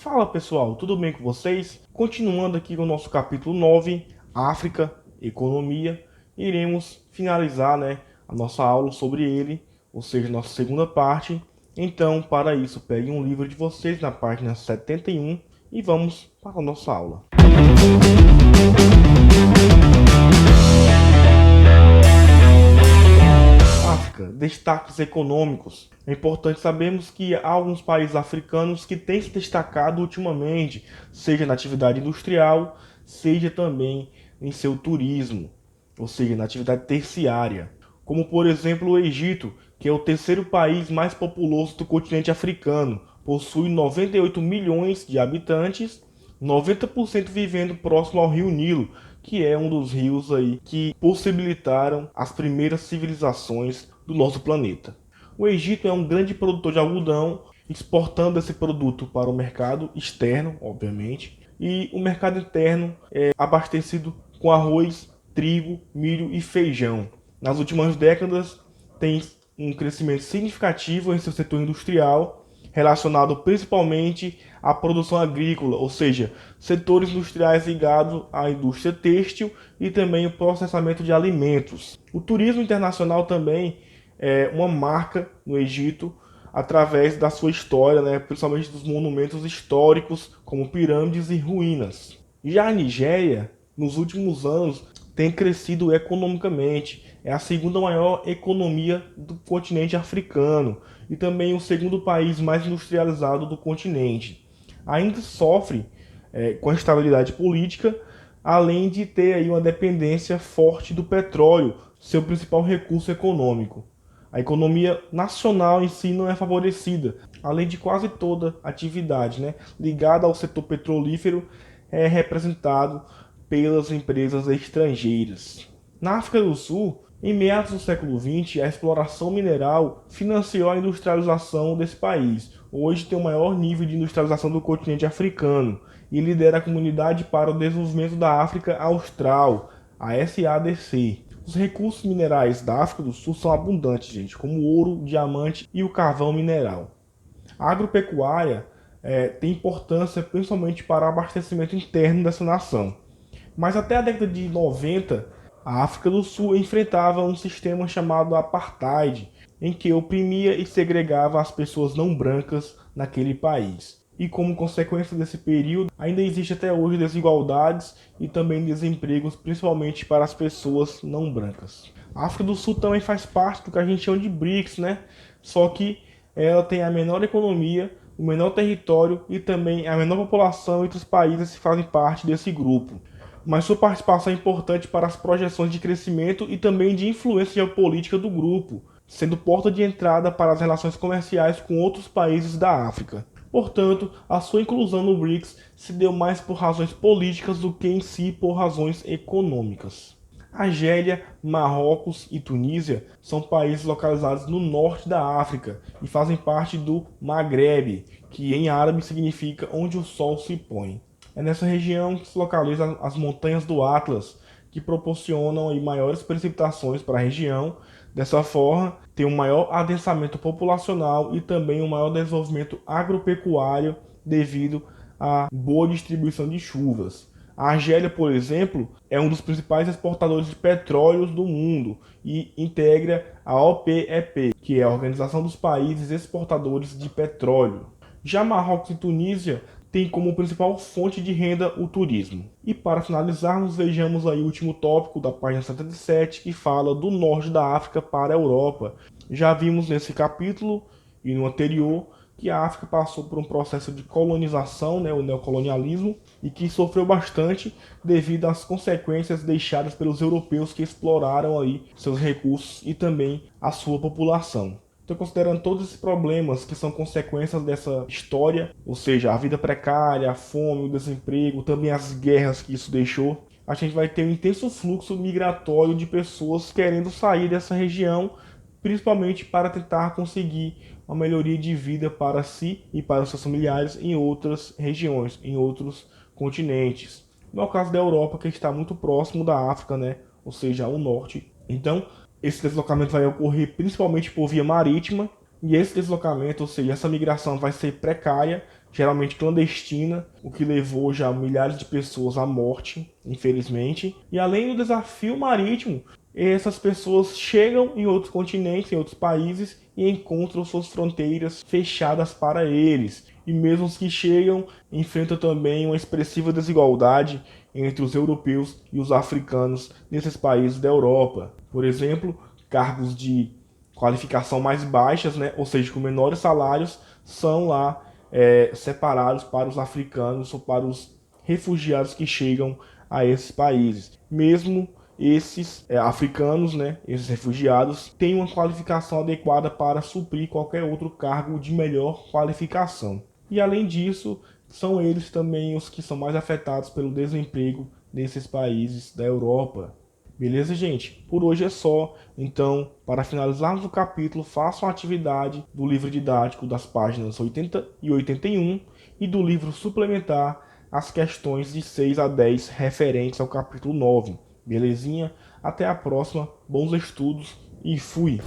Fala pessoal, tudo bem com vocês? Continuando aqui no nosso capítulo 9, África, Economia, iremos finalizar, a nossa aula sobre ele, ou seja, nossa segunda parte. Então, para isso, pegue um livro de vocês na página 71 e vamos para a nossa aula. África, destaques econômicos. É importante sabermos que há alguns países africanos que têm se destacado ultimamente, seja na atividade industrial, seja também em seu turismo, ou seja, na atividade terciária. Como, por exemplo, o Egito, que é o terceiro país mais populoso do continente africano, possui 98 milhões de habitantes, 90% vivendo próximo ao rio Nilo, que é um dos rios aí que possibilitaram as primeiras civilizações do nosso planeta. O Egito é um grande produtor de algodão, exportando esse produto para o mercado externo, obviamente, e o mercado interno é abastecido com arroz, trigo, milho e feijão. Nas últimas décadas, tem um crescimento significativo em seu setor industrial, relacionado principalmente à produção agrícola, ou seja, setores industriais ligados à indústria têxtil e também o processamento de alimentos. O turismo internacional também é uma marca no Egito através da sua história, principalmente dos monumentos históricos como pirâmides e ruínas. Já a Nigéria, nos últimos anos, tem crescido economicamente. É a segunda maior economia do continente africano e também o segundo país mais industrializado do continente. Ainda sofre com a estabilidade política, além de ter aí uma dependência forte do petróleo, seu principal recurso econômico. A economia nacional em si não é favorecida, além de quase toda atividade ligada ao setor petrolífero é representado pelas empresas estrangeiras. Na África do Sul, em meados do século XX, a exploração mineral financiou a industrialização desse país. Hoje tem o maior nível de industrialização do continente africano e lidera a Comunidade para o Desenvolvimento da África Austral, a SADC. Os recursos minerais da África do Sul são abundantes, gente, como o ouro, diamante e o carvão mineral. A agropecuária tem importância principalmente para o abastecimento interno dessa nação. Mas até a década de 90, a África do Sul enfrentava um sistema chamado apartheid, em que oprimia e segregava as pessoas não brancas naquele país. E como consequência desse período, ainda existe até hoje desigualdades e também desempregos, principalmente para as pessoas não brancas. A África do Sul também faz parte do que a gente chama de BRICS, Só que ela tem a menor economia, o menor território e também a menor população entre os países que fazem parte desse grupo. Mas sua participação é importante para as projeções de crescimento e também de influência geopolítica do grupo, sendo porta de entrada para as relações comerciais com outros países da África. Portanto, a sua inclusão no BRICS se deu mais por razões políticas do que em si por razões econômicas. Argélia, Marrocos e Tunísia são países localizados no norte da África e fazem parte do Maghreb, que em árabe significa onde o sol se põe. É nessa região que se localizam as montanhas do Atlas, que proporcionam aí maiores precipitações para a região. Dessa forma, tem um maior adensamento populacional e também um maior desenvolvimento agropecuário devido à boa distribuição de chuvas. A Argélia, por exemplo, é um dos principais exportadores de petróleo do mundo e integra a OPEP, que é a Organização dos Países Exportadores de Petróleo. Já Marrocos e Tunísia têm como principal fonte de renda o turismo. E para finalizarmos, vejamos aí o último tópico da página 77, que fala do norte da África para a Europa. Já vimos nesse capítulo e no anterior que a África passou por um processo de colonização, o neocolonialismo, e que sofreu bastante devido às consequências deixadas pelos europeus que exploraram aí seus recursos e também a sua população. Então, considerando todos esses problemas que são consequências dessa história, ou seja, a vida precária, a fome, o desemprego, também as guerras que isso deixou, a gente vai ter um intenso fluxo migratório de pessoas querendo sair dessa região, principalmente para tentar conseguir uma melhoria de vida para si e para os seus familiares em outras regiões, em outros continentes. No é o caso da Europa, que está muito próximo da África, ou seja, ao norte. Então, esse deslocamento vai ocorrer principalmente por via marítima, e esse deslocamento, ou seja, essa migração vai ser precária, geralmente clandestina, o que levou já milhares de pessoas à morte, infelizmente. E além do desafio marítimo, essas pessoas chegam em outros continentes, em outros países e encontram suas fronteiras fechadas para eles. E mesmo os que chegam, enfrentam também uma expressiva desigualdade entre os europeus e os africanos nesses países da Europa. Por exemplo, cargos de qualificação mais baixas, né, ou seja, com menores salários, são lá separados para os africanos ou para os refugiados que chegam a esses países. Mesmo esses africanos, né, esses refugiados, têm uma qualificação adequada para suprir qualquer outro cargo de melhor qualificação. E além disso, são eles também os que são mais afetados pelo desemprego nesses países da Europa. Beleza, gente? Por hoje é só. Então, para finalizarmos o capítulo, façam a atividade do livro didático das páginas 80 e 81 e do livro suplementar as questões de 6 a 10 referentes ao capítulo 9. Belezinha? Até a próxima, bons estudos e fui!